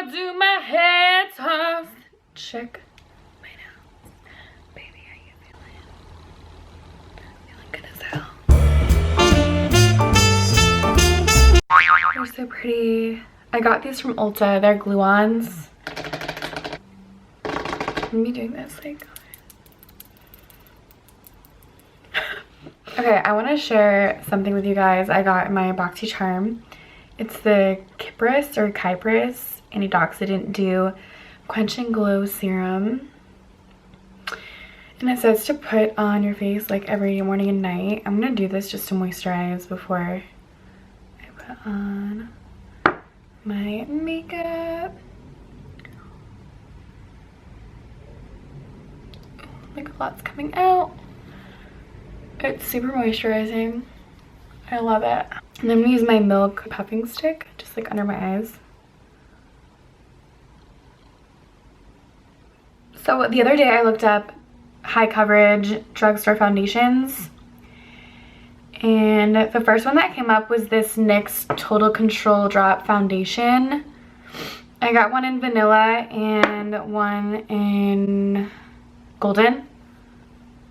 I do my head toss. Check my nails. Baby, how you feeling? Feeling good as hell. They're so pretty. I got these from Ulta. They're glue-ons. Let me doing this like. Okay, I want to share something with you guys. I got my BoxyCharm. It's the Kypris Antioxidant Dew Quench and Glow Serum. And it says to put on your face like every morning and night. I'm going to do this just to moisturize before I put on my makeup. Like a lot's coming out. It's super moisturizing. I love it. And then I'm gonna use my Milk puffing stick just like under my eyes. So the other day I looked up high coverage drugstore foundations, and the first one that came up was this NYX Total Control Drop Foundation. I got one in vanilla and one in golden,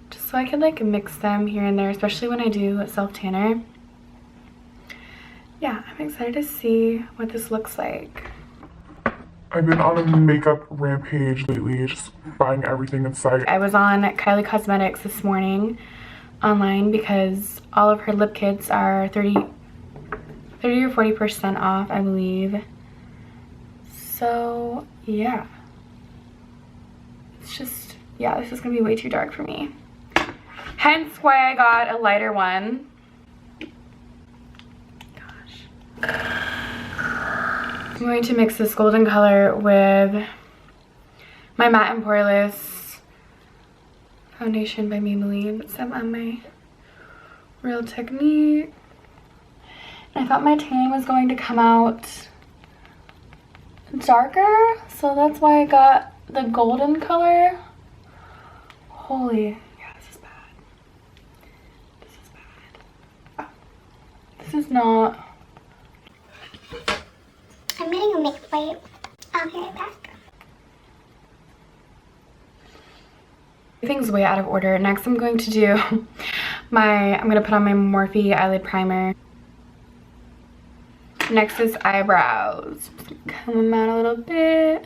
just so I could like mix them here and there, especially when I do self tanner. Yeah, I'm excited to see what this looks like. I've been on a makeup rampage lately, just buying everything in sight. I was on Kylie Cosmetics this morning online because all of her lip kits are 30 or 40% off, I believe. So yeah, it's just, yeah, this is gonna be way too dark for me. Hence why I got a lighter one. Gosh. I'm going to mix this golden color with my Matte and Poreless foundation by Maybelline. Some on my Real Technique. And I thought my tan was going to come out darker, so that's why I got the golden color. Holy, yeah, this is bad. This is bad. Oh, this is not. I'm getting a makeup wipe. I'll be right back. Everything's way out of order. Next I'm going to do I'm gonna put on my Morphe eyelid primer. Next is eyebrows. Just gonna comb them out a little bit.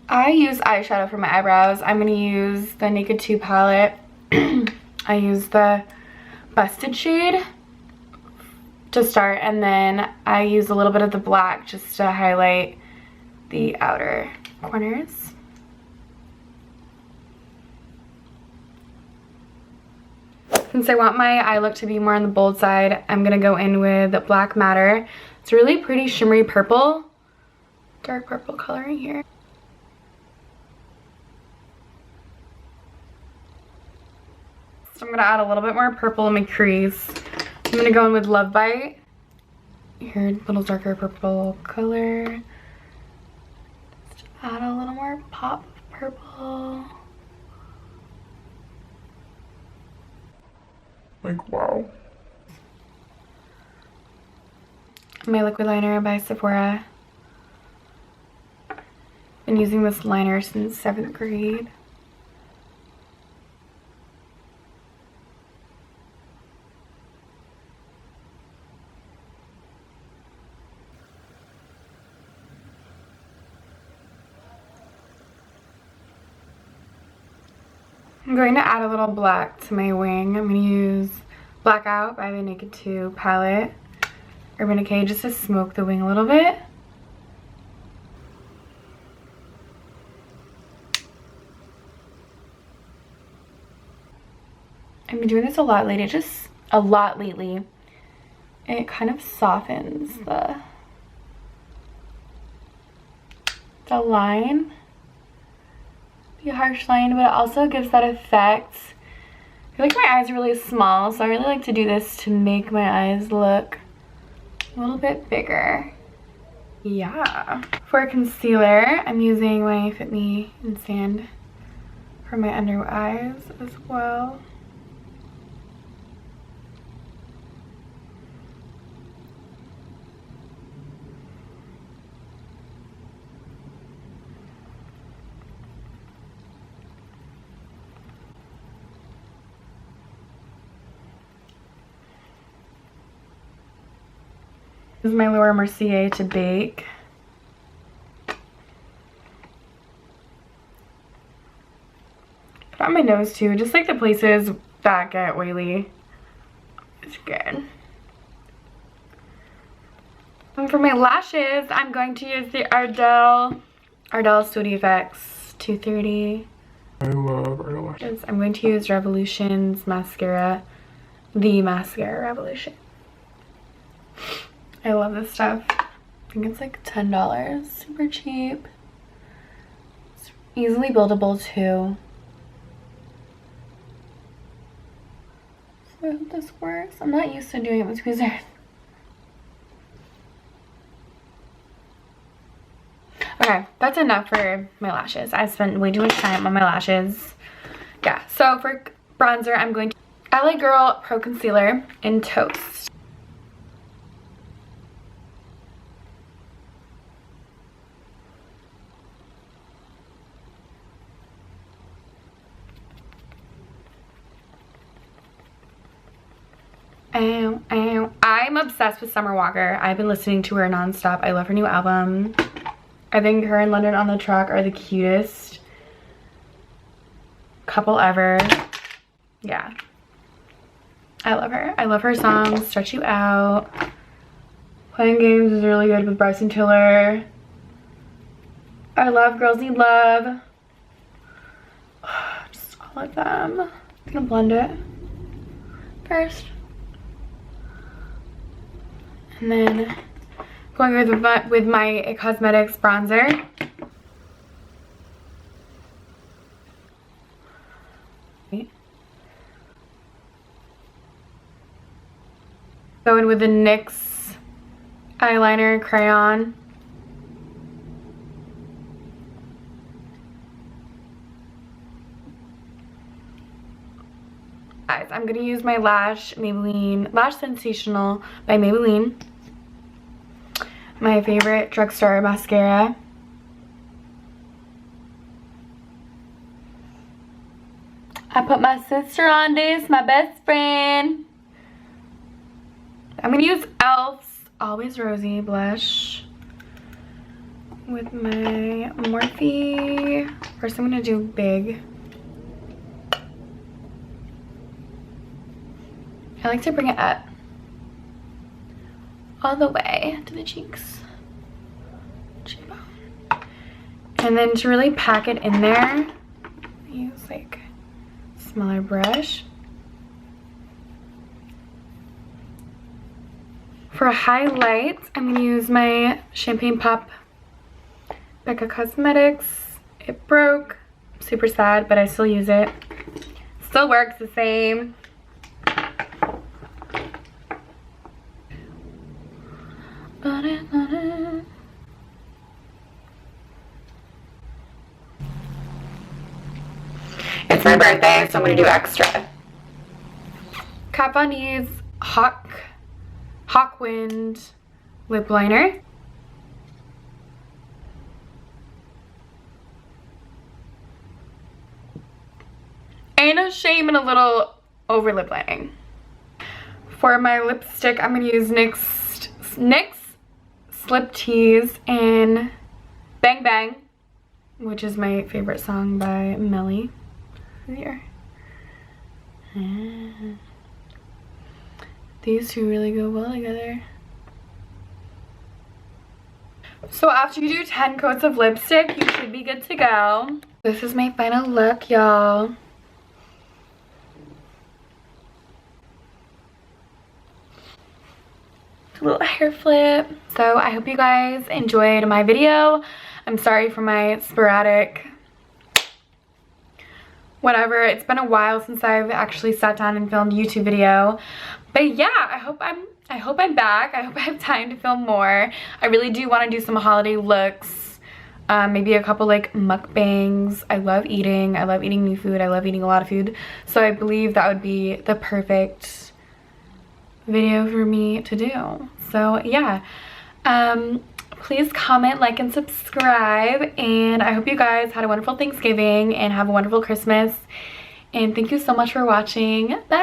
I use eyeshadow for my eyebrows. I'm gonna use the Naked 2 palette. I use the Busted shade to start, and then I use a little bit of the black just to highlight the outer corners. Since I want my eye look to be more on the bold side, I'm gonna go in with Black Matter. It's a really pretty shimmery purple, dark purple color in here. So I'm gonna add a little bit more purple in my crease. I'm gonna go in with Love Bite. Here, a little darker purple color. Just add a little more pop of purple. Like, wow. My liquid liner by Sephora. Been using this liner since 7th grade. I'm going to add a little black to my wing. I'm going to use Blackout by the Naked 2 palette, Urban Decay, just to smoke the wing a little bit. I've been doing this a lot lately, and it kind of softens the line. The harsh line, but it also gives that effect. I feel like my eyes are really small, so I really like to do this to make my eyes look a little bit bigger. Yeah. For concealer, I'm using my Fit Me in Sand for my under eyes as well. This is my Laura Mercier to bake. Put on my nose too, just like the places that get oily. It's good. And for my lashes, I'm going to use the Ardell Studio Effects 230. I love Ardell lashes. I'm going to use Revolution's mascara, the Mascara Revolution. I love this stuff. I think it's like $10, super cheap. It's easily buildable too. So I hope this works. I'm not used to doing it with tweezers. Okay, that's enough for my lashes. I spent way too much time on my lashes. Yeah, so for bronzer, I'm going to LA Girl Pro Concealer in Toast. Ow, ow. I'm obsessed with Summer Walker. I've been listening to her nonstop. I love her new album. I think her and London on the Track are the cutest couple ever. Yeah. I love her. I love her songs. Stretch You Out. Playing Games is really good with Bryson Tiller. I love Girls Need Love. Just all of them. I'm gonna blend it first. And then going with my Cosmetics bronzer. Going with the NYX eyeliner crayon. Guys, I'm gonna use my Maybelline Lash Sensational by Maybelline. My favorite drugstore mascara. I put my sister on this, my best friend. I'm gonna use E.L.F's Always Rosy blush with my Morphe. First I'm gonna do big. I like to bring it up all the way to the cheeks. Cheekbone. And then to really pack it in there, I use like a smaller brush. For highlights, I'm gonna use my Champagne Pop Becca Cosmetics. It broke. Super sad, but I still use it. Still works the same. It's my birthday, so I'm gonna do extra. Kat Von D's Hawkwind lip liner. Ain't no shame in a little over lip lining. For my lipstick, I'm gonna use NYX Slip Tease in Bang Bang, which is my favorite song by Melly. Here. These two really go well together. So after you do 10 coats of lipstick, you should be good to go. This is my final look, y'all. A little hair flip. So I hope you guys enjoyed my video. I'm sorry for my sporadic whatever. It's been a while since I've actually sat down and filmed a YouTube video. But yeah, I hope I'm back. I hope I have time to film more. I really do want to do some holiday looks. Maybe a couple like mukbangs. I love eating new food. I love eating a lot of food. So I believe that would be the perfect video for me to do. So yeah, please comment, like, and subscribe, and I hope you guys had a wonderful Thanksgiving and have a wonderful Christmas, and thank you so much for watching. Bye.